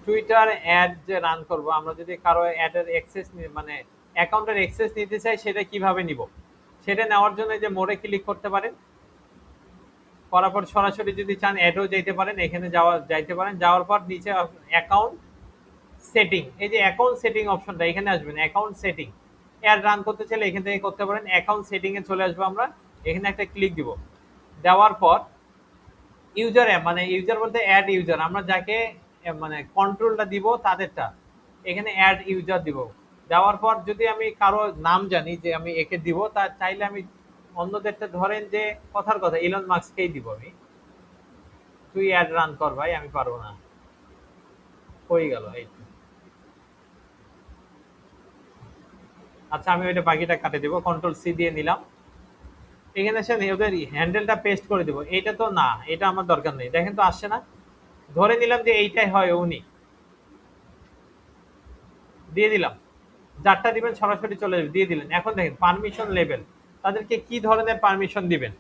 Twitter add যে run করব, আমরা যদি কারো অ্যাডের অ্যাক্সেস মানে অ্যাকাউন্টের অ্যাক্সেস নিতে চাই, সেটা কিভাবে নিব? সেটা নেওয়ার জন্য যে মোড়ে ক্লিক করতে পারেন, করার পর সরাসরি যদি চান অ্যাডও যেতে পারেন, এখানে যাইতে পারেন। যাওয়ার পর নিচে অ্যাকাউন্ট সেটিং, এই যে অ্যাকাউন্ট সেটিং অপশনটা, এখানে আসবেন অ্যাকাউন্ট সেটিং। অ্যাড রান করতে চাইলে এখান থেকে করতে পারেন। অ্যাকাউন্ট সেটিং এ চলে আসবো আমরা, এখানে একটা ক্লিক দিব। দেওয়ার পর ইউজার অ্যাপ, মানে ইউজার বলতে অ্যাড ইউজার, আমরা যাকে মানে কন্ট্রোলটা দিব তাদেরটা, এখানে অ্যাড ইউজার দিব। দেওয়ার পর যদি আমি কারো নাম জানি যে আমি একে দিব, তার চাইলে আমি অন্যদেরটা, ধরেন যে কথার কথা ইলন মাস্ককেই দিব আমি। তুই অ্যাড রান কর ভাই, আমি পারবো না। হয়ে গেল এই। আচ্ছা, আমি ওইটা বাকিটা কাটে দিব, কন্ট্রোল সি দিয়ে নিলাম। এখানে এসে ওদের হ্যান্ডেলটা পেস্ট করে দিব। এইটা তো না, এটা আমার দরকার নেই। দেখেন তো আসছে না? ধরে নিলাম যে এইটাই হয় উনি, দিয়ে দিলাম। যারটা দিবেন সরাসরি চলে যাবে, দিয়ে দিলেন। এখন দেখেন পারমিশন লেভেল, তাদেরকে কি ধরনের পারমিশন দিবেন।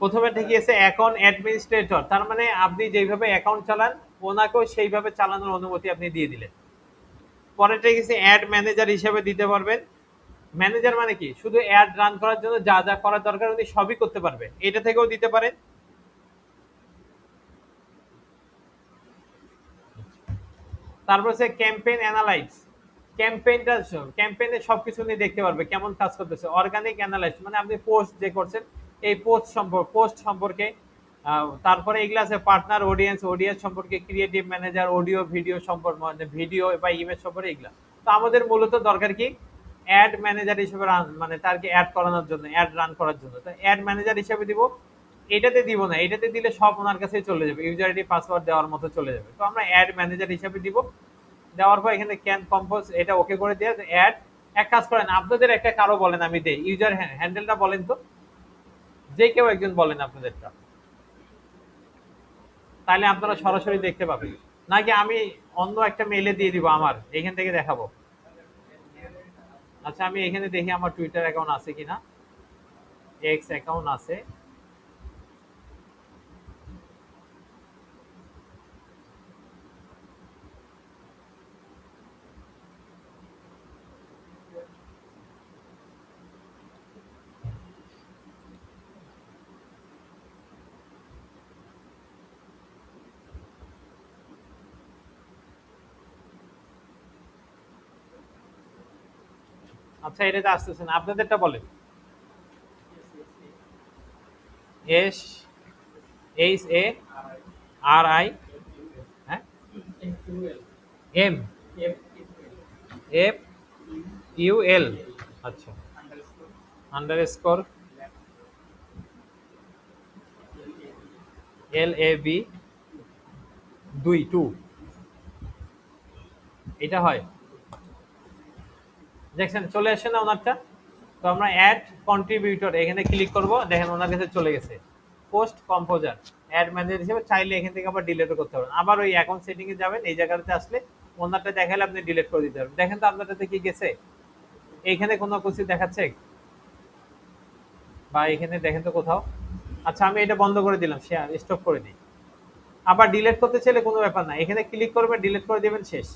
প্রথমে ঠিক আছে অ্যাকাউন্ট অ্যাডমিনিস্ট্রেটর, তার মানে আপনি যেইভাবে অ্যাকাউন্ট চালান ওনাকেও সেইভাবে চালানোর অনুমতি আপনি দিয়ে দিলেন। পরে ঠিক আছে অ্যাড ম্যানেজার হিসেবে দিতে পারবেন। ম্যানেজার মানে কি, শুধু অ্যাড রান করার জন্য যা যা করার দরকার উনি সবই করতে পারবে, এটা থেকেও দিতে পারেন। তারপর হচ্ছে ক্যাম্পেইন অ্যানালাইজ। ক্যাম্পেইনটা, ক্যাম্পেইনে সবকিছু নিয়ে দেখতে পারবে কেমন কাজ করতেছে। অর্গানিক অ্যানালাইজ মানে আপনি পোস্ট যে করছেন, এই পোস্ট সম্পর্কে। তারপরে এগুলো আছে পার্টনার অডিয়েন্স, অডিয়েন্স সম্পর্কে, ক্রিয়েটিভ ম্যানেজার, অডিও ভিডিও সম্পর্কে, মানে ভিডিও বা ইমেজ সম্পর্কে এগুলা। তো আমাদের মূলত দরকার কি, অ্যাড ম্যানেজার হিসেবে মানে তারকে অ্যাড করানোর জন্য, অ্যাড রান করার জন্য। তো অ্যাড ম্যানেজার হিসেবে দিব। এটাতে দিব না, এটাতে দিলে সব ওনার কাছেই চলে যাবে, ইউজার আইডি পাসওয়ার্ড দেওয়ার মতো চলে যাবে। তো আমরা অ্যাড ম্যানেজার হিসেবে দিব। দেওয়ার পর এখানে ক্যান কম্পোজ, এটা ওকে করে দিয়ে অ্যাড। এক কাজ করেন, আপনাদের একটা কারো বলেন, আমি দেই ইউজার হ্যান্ডেলটা বলেন তো, যে কেউ একজন বলেন আপনাদেরটা, তাহলে আপনারা সরাসরি দেখতে পাবেন। নাকি আমি অন্য একটা মেইলে দিয়ে দিব, আমার এখান থেকে দেখাবো? আচ্ছা, আমি এখানে দেখি আমার টুইটার অ্যাকাউন্ট আছে কিনা। এক্স অ্যাকাউন্ট আছে। আচ্ছা, এটাতে আসতেছে না, আপনাদেরটা বলেন। S H A R I, হ্যাঁ, এম এফ ইউ এল, আচ্ছা, আন্ডারস্কোর এল এ বি 2 এটা হয়। দেখছেন চলে আসে না ওনারটা? তো আমরা অ্যাড কন্ট্রিবিউটর এখানে ক্লিক করব, দেখেন ওনার কাছে চলে গেছে। পোস্ট কম্পোজার অ্যাড ম্যানেজার হিসেবে চাইলে এখান থেকে আবার ডিলিটও করতে পারেন। আবার ওই অ্যাকাউন্ট সেটিং এ যাবেন, এই জায়গাটাতে আসলে ওনারটা দেখালে আপনি ডিলিট করে দিতে পারবেন। দেখেন তো আপনারটাতে কি গেছে? এইখানে কোনো কিছু দেখাচ্ছে বা এখানে দেখেন তো কোথাও? আচ্ছা, আমি এটা বন্ধ করে দিলাম, শেয়ার স্টপ করে দিই। আবার ডিলিট করতে চাইলে কোনো ব্যাপার না, এখানে ক্লিক করবেন, ডিলিট করে দিবেন, শেষ।